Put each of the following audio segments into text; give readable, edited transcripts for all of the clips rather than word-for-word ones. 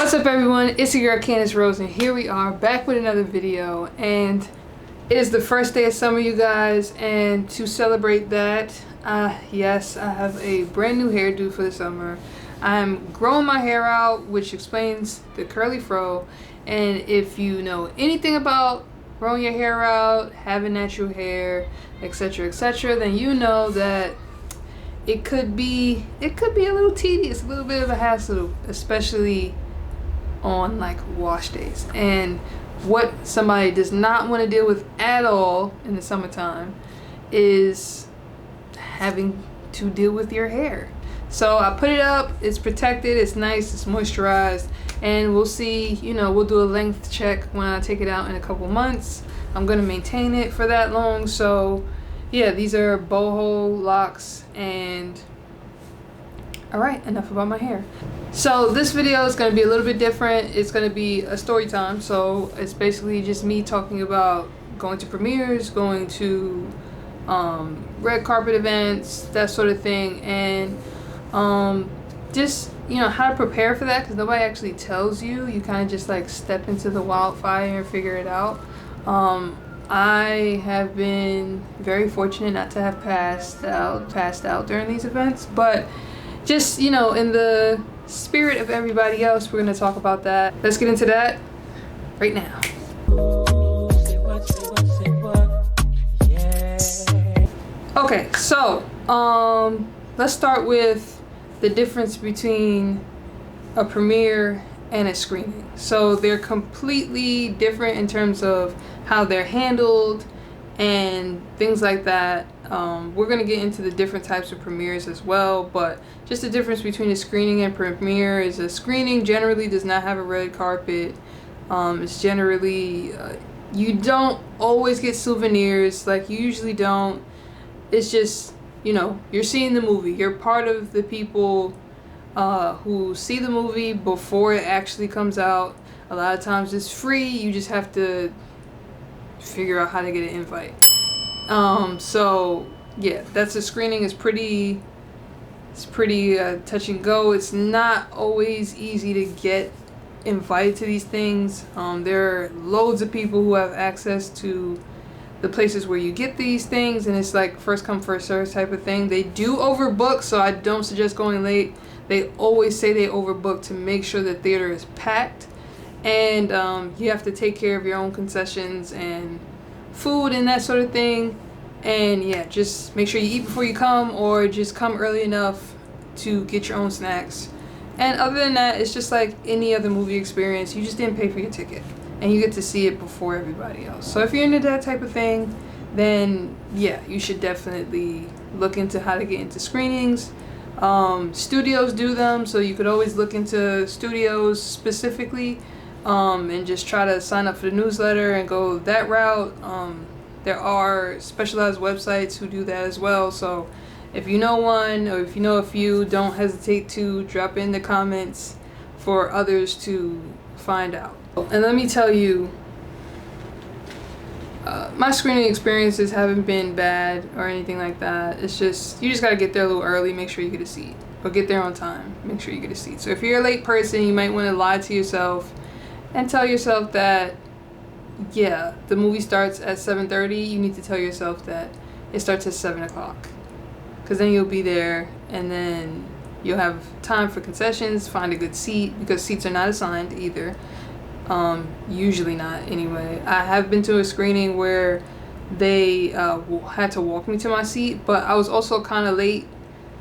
What's up everyone, it's your girl Candace Rose and here we are back with another video, and it is the first day of summer, you guys, and to celebrate that, yes, I have a brand new hairdo for the summer. I'm growing my hair out, which explains the curly fro, and if you know anything about growing your hair out, having natural hair, etc, then you know that it could be a little tedious, a little bit of a hassle, especially on like wash days. And what somebody does not want to deal with at all in the summertime is having to deal with your hair. So I put it up, it's protected, it's nice, it's moisturized, and we'll see, we'll do a length check when I take it out in a couple months. I'm gonna maintain it for that long. So yeah, these are boho locks, and alright, enough about my hair. So this video is going to be a little bit different. It's going to be a story time. So it's basically just me talking about going to premieres, going to red carpet events, that sort of thing, and just how to prepare for that, because nobody actually tells you. You kind of just like step into the wildfire and figure it out. I have been very fortunate not to have passed out during these events, but just in the spirit of everybody else, we're going to talk about that. Let's get into that right now. Okay, so let's start with the difference between a premiere and a screening. So they're completely different in terms of how they're handled and things like that. We're going to get into the different types of premieres as well, but just the difference between a screening and premiere is a screening generally does not have a red carpet. It's generally, you don't always get souvenirs, like you usually don't. It's just, you're seeing the movie. You're part of the people who see the movie before it actually comes out. A lot of times it's free, you just have to figure out how to get an invite. So yeah, that's a screening. It's pretty touch and go. It's not always easy to get invited to these things. There are loads of people who have access to the places where you get these things, and it's like first come first serve type of thing. They do overbook, so I don't suggest going late. They always say they overbook to make sure the theater is packed, and you have to take care of your own concessions and food and that sort of thing. And yeah, just make sure you eat before you come, or just come early enough to get your own snacks. And other than that, it's just like any other movie experience. You just didn't pay for your ticket, and you get to see it before everybody else. So if you're into that type of thing, then yeah, you should definitely look into how to get into screenings. Studios do them, so you could always look into studios specifically, and just try to sign up for the newsletter and go that route. There are specialized websites who do that as well, so if you know one, or if you know a few, don't hesitate to drop in the comments for others to find out. And let me tell you, my screening experiences haven't been bad or anything like that. It's just, you just gotta get there a little early, make sure you get a seat, or get there on time, make sure you get a seat. So if you're a late person, you might want to lie to yourself and tell yourself that, yeah, the movie starts at 7:30. You need to tell yourself that it starts at 7 o'clock, because then you'll be there, and then you'll have time for concessions, find a good seat, because seats are not assigned either. Usually not anyway. I have been to a screening where they had to walk me to my seat, but I was also kind of late.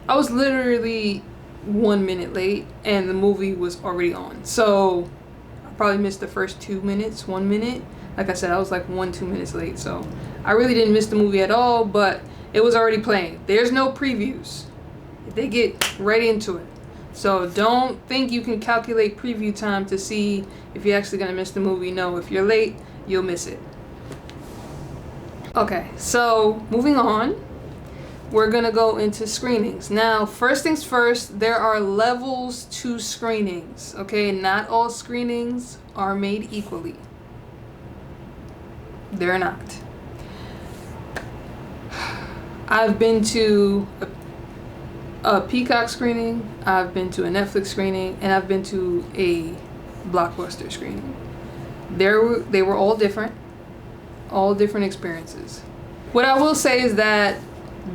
I was literally 1 minute late, and the movie was already on. So I probably missed the first 2 minutes, 1 minute. Like I said, I was like 1-2 minutes late, so I really didn't miss the movie at all, but it was already playing. There's no previews. They get right into it. So don't think you can calculate preview time to see if you're actually going to miss the movie. No, if you're late, you'll miss it. Okay, so moving on, we're going to go into screenings. Now, first things first, there are levels to screenings, okay? Not all screenings are made equally. They're not. I've been to a Peacock screening, I've been to a Netflix screening, and I've been to a Blockbuster screening. They were all different experiences. What I will say is that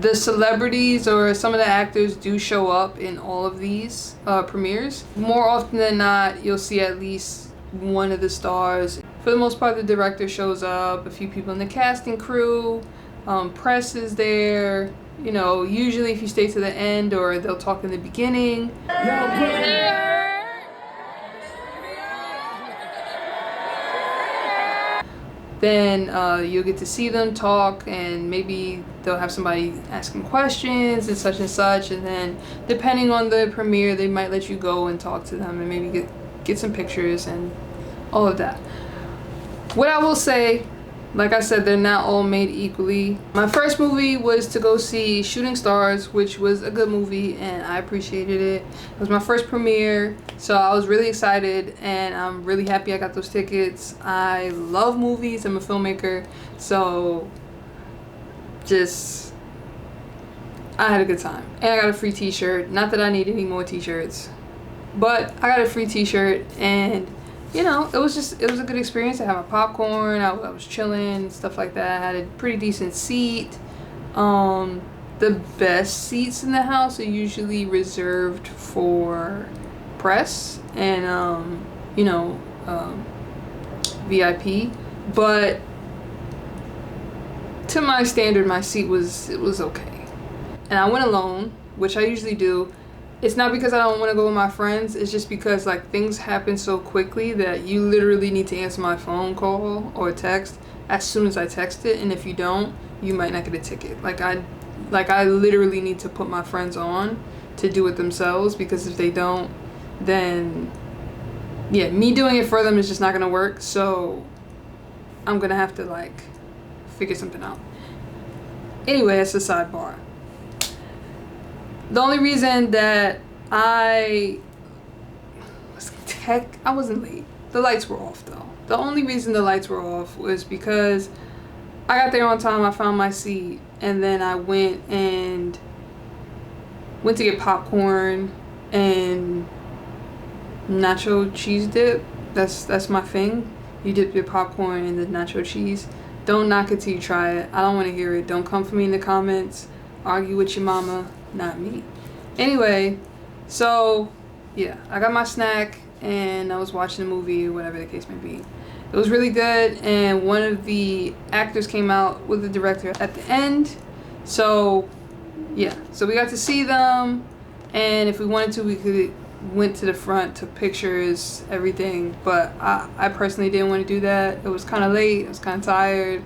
the celebrities or some of the actors do show up in all of these premieres. More often than not, you'll see at least one of the stars. For the most part, the director shows up, a few people in the casting crew, press is there. You know, usually if you stay to the end, or they'll talk in the beginning. Then you'll get to see them talk, and maybe they'll have somebody asking questions and such, and then depending on the premiere, they might let you go and talk to them and maybe get some pictures and all of that. What I will say, like I said, they're not all made equally. My first movie was to go see Shooting Stars, which was a good movie and I appreciated it. It was my first premiere, so I was really excited and I'm really happy I got those tickets. I love movies, I'm a filmmaker, so I had a good time. And I got a free t-shirt. Not that I need any more t-shirts, but I got a free t-shirt, and you know, it was a good experience. I had my popcorn, I was chilling, stuff like that. I had a pretty decent seat. The best seats in the house are usually reserved for press and, VIP. But to my standard, my seat was okay. And I went alone, which I usually do. It's not because I don't want to go with my friends. It's just because like things happen so quickly that you literally need to answer my phone call or text as soon as I text it. And if you don't, you might not get a ticket. Like I literally need to put my friends on to do it themselves, because if they don't, then yeah, me doing it for them is just not gonna work. So I'm gonna have to like figure something out. Anyway, that's a sidebar. The only reason that I wasn't late. The lights were off though. The only reason the lights were off was because I got there on time, I found my seat, and then I went to get popcorn and nacho cheese dip. That's my thing. You dip your popcorn in the nacho cheese. Don't knock it till you try it. I don't want to hear it. Don't come for me in the comments. Argue with your mama. Not me. Anyway, so yeah, I got my snack and I was watching a movie or whatever the case may be. It was really good, and one of the actors came out with the director at the end. So yeah, so we got to see them, and if we wanted to, we could went to the front, took pictures, everything, but I personally didn't want to do that. It was kind of late, I was kind of tired.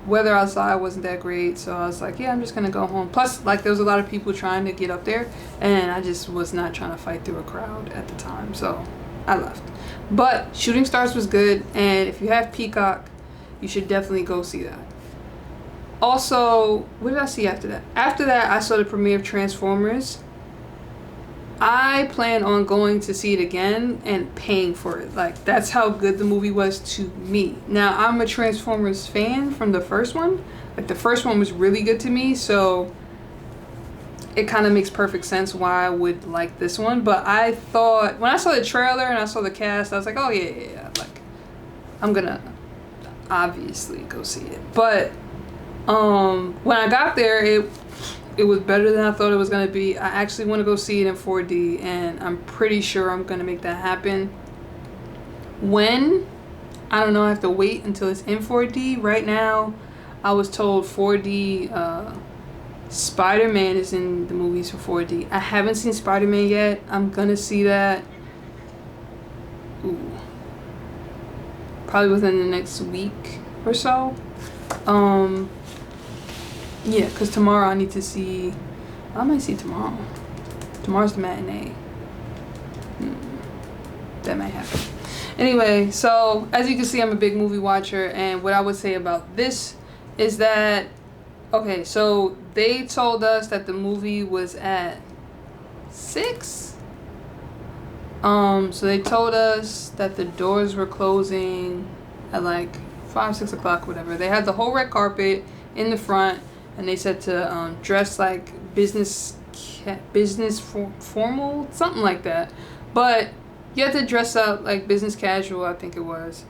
Weather outside wasn't that great, so I was like, yeah, I'm just gonna go home. Plus, like, there was a lot of people trying to get up there, and I just was not trying to fight through a crowd at the time, so I left. But Shooting Stars was good, and if you have Peacock, you should definitely go see that. Also, what did I see after that? After that, I saw the premiere of Transformers. I plan on going to see it again and paying for it. Like, that's how good the movie was to me. Now, I'm a Transformers fan from the first one. Like, the first one was really good to me, so it kind of makes perfect sense why I would like this one. But I thought, when I saw the trailer and I saw the cast, I was like, oh yeah. Like, I'm gonna obviously go see it. But when I got there, it was better than I thought it was going to be. I actually want to go see it in 4D, and I'm pretty sure I'm going to make that happen. When? I don't know. I have to wait until it's in 4D. Right now, I was told 4D, Spider-Man is in the movies for 4D. I haven't seen Spider-Man yet. I'm going to see that. Ooh. Probably within the next week or so. Yeah, because tomorrow I need to see... I might see tomorrow. Tomorrow's the matinee. That might happen. Anyway, so as you can see, I'm a big movie watcher, and what I would say about this is that... Okay, so they told us that the movie was at 6. So they told us that the doors were closing at like 5, 6 o'clock, whatever. They had the whole red carpet in the front. And they said to dress like business formal, something like that. But You had to dress up like business casual, I think it was.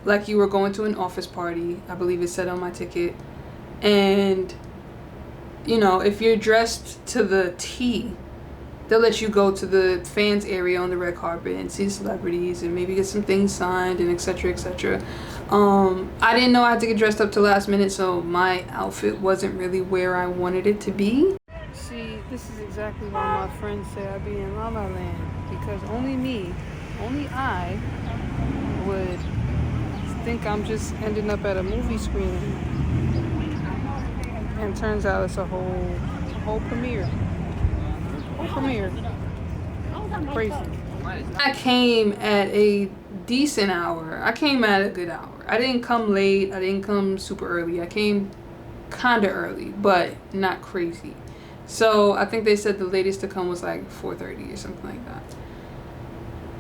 Like you were going to an office party, I believe it said on my ticket. And, you know, if you're dressed to the T, they'll let you go to the fans area on the red carpet and see celebrities and maybe get some things signed and etc. etc. I didn't know I had to get dressed up to last minute, so my outfit wasn't really where I wanted it to be. See, this is exactly why my friends say I be in La La Land, because only I would think I'm just ending up at a movie screening, and turns out it's a whole premiere. Crazy. I came at a decent hour. I came at a good hour. I didn't come late. I didn't come super early. I came kind of early, but not crazy. So I think they said the latest to come was like 4:30 or something like that.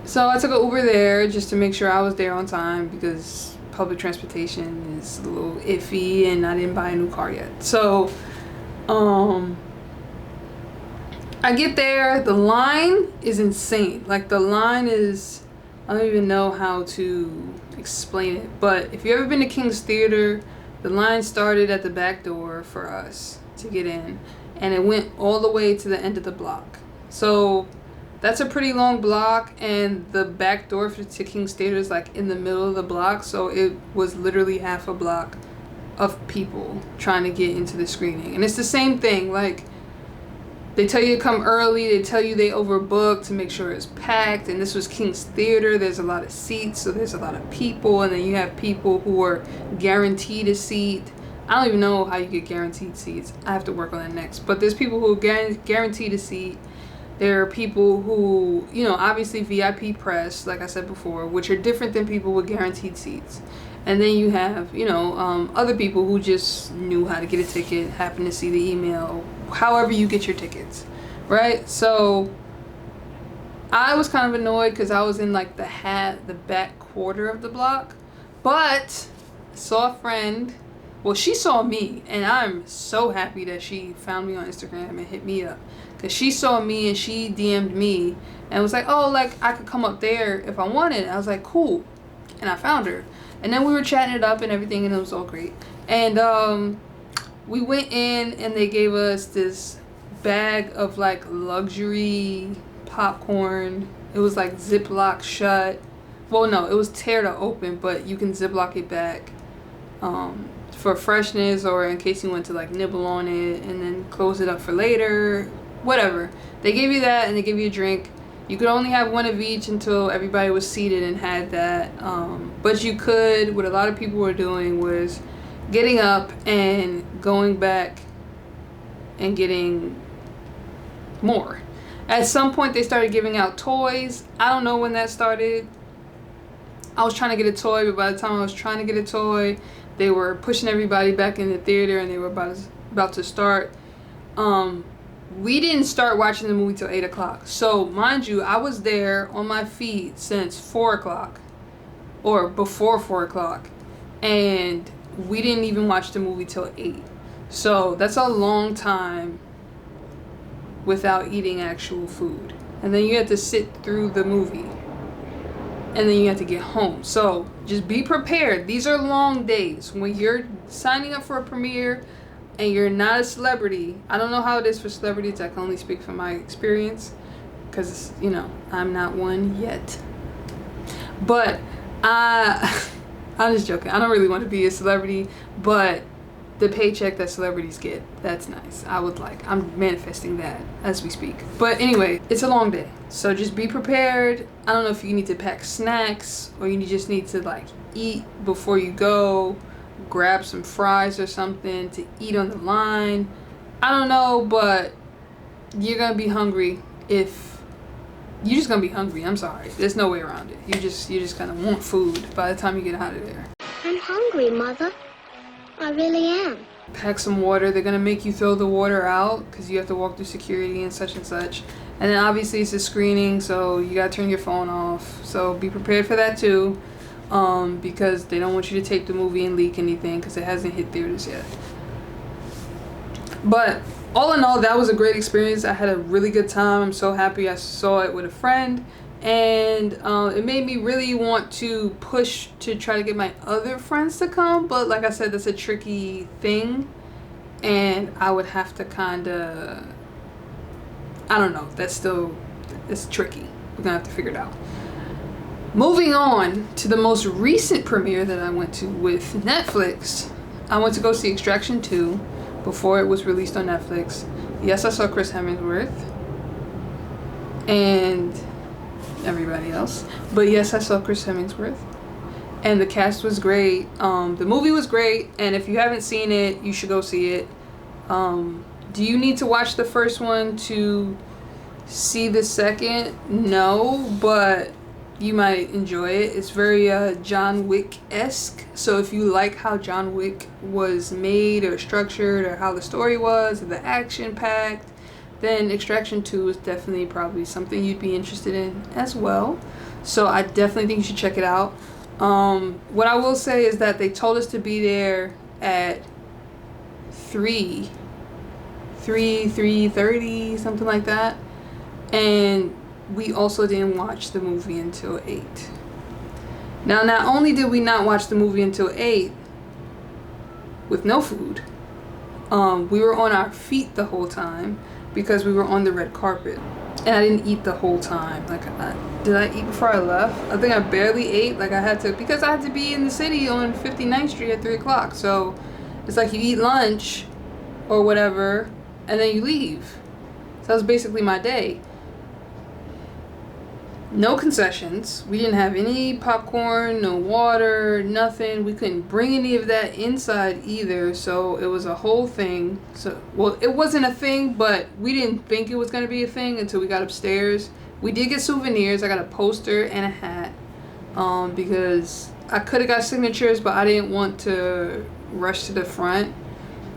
So I took an Uber there just to make sure I was there on time, because public transportation is a little iffy and I didn't buy a new car yet. So I get there, the line is insane. Like the line is, I don't even know how to explain it, but if you've ever been to King's Theater, the line started at the back door for us to get in, and it went all the way to the end of the block. So that's a pretty long block, and the back door to King's Theater is like in the middle of the block, so it was literally half a block of people trying to get into the screening. And it's the same thing, like they tell you to come early, they tell you they overbook to make sure it's packed, and this was King's Theater, there's a lot of seats, so there's a lot of people, and then you have people who are guaranteed a seat. I don't even know how you get guaranteed seats. I have to work on that next. But there's people who are guaranteed a seat. There are people who, you know, obviously VIP press, like I said before, which are different than people with guaranteed seats. And then you have, you know, other people who just knew how to get a ticket, happened to see the email, however you get your tickets, right? So I was kind of annoyed because I was in like the back quarter of the block, but I saw a friend. Well, she saw me, and I'm so happy that she found me on Instagram and hit me up, because she saw me and she DM'd me and was like, oh, like I could come up there if I wanted. I was like, cool. And I found her, and then we were chatting it up and everything, and it was all great. And we went in and they gave us this bag of like luxury popcorn. It was like Ziploc shut. Well, no, it was tear to open, but you can Ziploc it back for freshness, or in case you want to like nibble on it and then close it up for later, whatever. They gave you that, and they gave you a drink. You could only have one of each until everybody was seated and had that. But you could, what a lot of people were doing was getting up and going back and getting more. At some point they started giving out toys. I don't know when that started. I was trying to get a toy, but by the time I was trying to get a toy, they were pushing everybody back in the theater, and they were about to start. We didn't start watching the movie till 8 o'clock. So mind you, I was there on my feet since 4 o'clock, or before 4 o'clock, and we didn't even watch the movie till 8. So that's a long time without eating actual food. And then you have to sit through the movie, and then you have to get home. So just be prepared. These are long days. When you're signing up for a premiere and you're not a celebrity, I don't know how it is for celebrities. I can only speak from my experience, because, you know, I'm not one yet. But I'm just joking. I don't really want to be a celebrity, but the paycheck that celebrities get, that's nice. I'm manifesting that as we speak. But anyway, it's a long day, so just be prepared. I don't know if you need to pack snacks, or you just need to like eat before you go, grab some fries or something to eat on the line. I don't know, but you're gonna be hungry. You're just gonna be hungry. I'm sorry, there's no way around it. You just gonna want food by the time you get out of there. I'm hungry, Mother. I really am. Pack some water. They're gonna make you throw the water out because you have to walk through security and such and such. And then obviously it's a screening, so you gotta turn your phone off. So be prepared for that too, because they don't want you to tape the movie and leak anything because it hasn't hit theaters yet. But all in all, that was a great experience. I had a really good time. I'm so happy I saw it with a friend, and it made me really want to push to try to get my other friends to come, but like I said, that's a tricky thing, and I would have to kind of, I don't know, it's tricky. We're gonna have to figure it out. Moving on to the most recent premiere that I went to with Netflix, I went to go see Extraction 2 before it was released on Netflix. Yes, I saw Chris Hemsworth and everybody else, but yes, I saw Chris Hemsworth, and the cast was great. The movie was great, and if you haven't seen it, you should go see it. Do you need to watch the first one to see the second? No, but you might enjoy it. It's very John Wick-esque. So if you like how John Wick was made or structured, or how the story was, or the action packed, then Extraction 2 is definitely probably something you'd be interested in as well. So I definitely think you should check it out. What I will say is that they told us to be there at 3:30, something like that. And we also didn't watch the movie until 8. Now, not only did we not watch the movie until 8 with no food, we were on our feet the whole time because we were on the red carpet. And I didn't eat the whole time. Like, did I eat before I left? I think I barely ate. Like, because I had to be in the city on 59th Street at 3 o'clock. So it's like you eat lunch or whatever, and then you leave. So that was basically my day. No concessions. We didn't have any popcorn, no water, nothing. We couldn't bring any of that inside either. So it was a whole thing. So, well, it wasn't a thing, but we didn't think it was going to be a thing until we got upstairs. We did get souvenirs. I got a poster and a hat, because I could have got signatures, but I didn't want to rush to the front.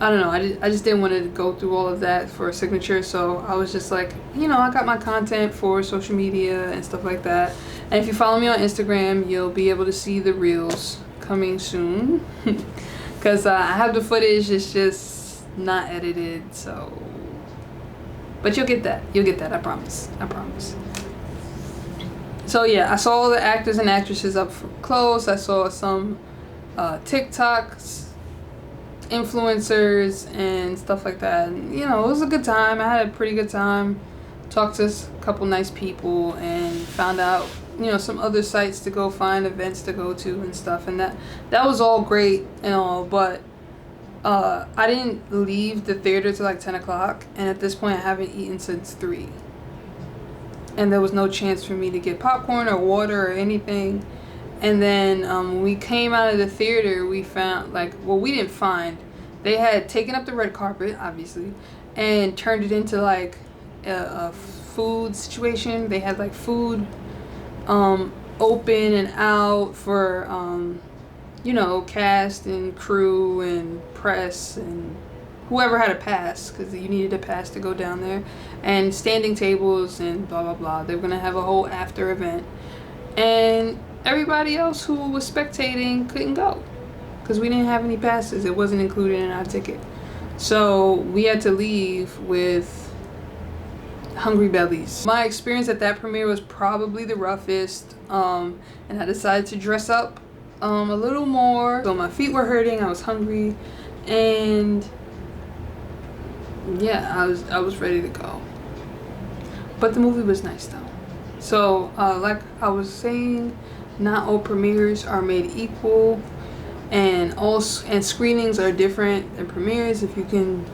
I don't know, I just didn't want to go through all of that for a signature, so I was just like, I got my content for social media and stuff like that. And if you follow me on Instagram, you'll be able to see the reels coming soon. Because I have the footage, it's just not edited, so... But you'll get that, I promise. So yeah, I saw all the actors and actresses up close. I saw some TikToks, influencers and stuff like that, and it was a good time. I had a pretty good time, talked to a couple nice people, and found out some other sites to go find, events to go to and stuff, and that was all great and all, but I didn't leave the theater till like 10 o'clock, and at this point I haven't eaten since 3, and there was no chance for me to get popcorn or water or anything. And then when we came out of the theater, we found, we didn't find, they had taken up the red carpet, obviously, and turned it into like a food situation. They had like food open and out for, cast and crew and press and whoever had a pass, because you needed a pass to go down there, and standing tables and blah, blah, blah. They were going to have a whole after event. And everybody else who was spectating couldn't go because we didn't have any passes. It wasn't included in our ticket. So we had to leave with hungry bellies. My experience at that premiere was probably the roughest, and I decided to dress up a little more. So my feet were hurting, I was hungry, and yeah, I was ready to go. But the movie was nice though. So like I was saying, not all premieres are made equal, and screenings are different than premieres. If you can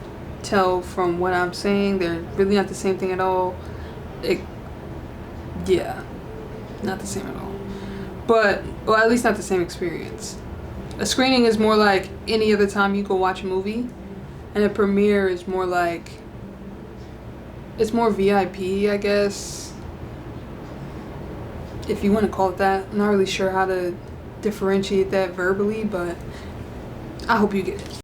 tell from what I'm saying, they're really not the same thing at all. Not the same at all. But, well, at least not the same experience. A screening is more like any other time you go watch a movie, and a premiere is more like, it's more VIP, I guess, if you want to call it that. I'm not really sure how to differentiate that verbally, but I hope you get it.